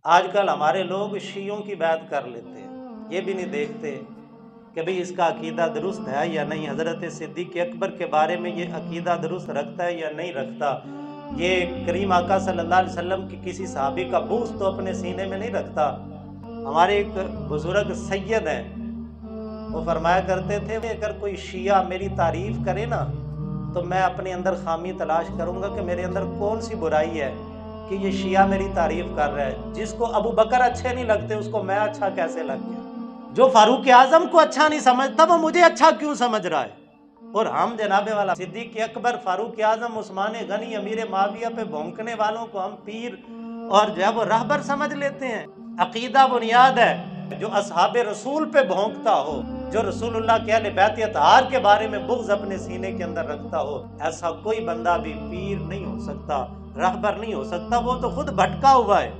آج کل ہمارے لوگ شیعوں کی بات کر لیتے ہیں، یہ بھی نہیں دیکھتے کہ بھئی اس کا عقیدہ درست ہے یا نہیں، حضرت صدیق اکبر کے بارے میں یہ عقیدہ درست رکھتا ہے یا نہیں رکھتا، یہ کریم آقا صلی اللہ علیہ وسلم کی کسی صحابی کا بغض تو اپنے سینے میں نہیں رکھتا۔ ہمارے ایک بزرگ سید ہیں، وہ فرمایا کرتے تھے اگر کوئی شیعہ میری تعریف کرے نا تو میں اپنے اندر خامی تلاش کروں گا کہ میرے اندر کون سی برائی ہے کہ یہ شیعہ میری تعریف کر رہا ہے۔ جس کو ابو بکر اچھے نہیں لگتے اس کو میں اچھا کیسے لگ گیا؟ جو فاروق اعظم کو اچھا نہیں سمجھتا وہ مجھے اچھا کیوں سمجھ رہا ہے؟ اور ہم جناب والا صدیق اکبر، فاروق اعظم، عثمان غنی، امیر معاویہ پہ بھونکنے والوں کو ہم پیر اور جو ہے وہ رہبر سمجھ لیتے ہیں۔ عقیدہ بنیاد ہے۔ جو اصحاب رسول پہ بھونکتا ہو، جو رسول اللہ کے اہل بیت اطہار کے بارے میں بغض اپنے سینے کے اندر رکھتا ہو، ایسا کوئی بندہ بھی پیر نہیں ہو سکتا، رہبر نہیں ہو سکتا، وہ تو خود بھٹکا ہوا ہے۔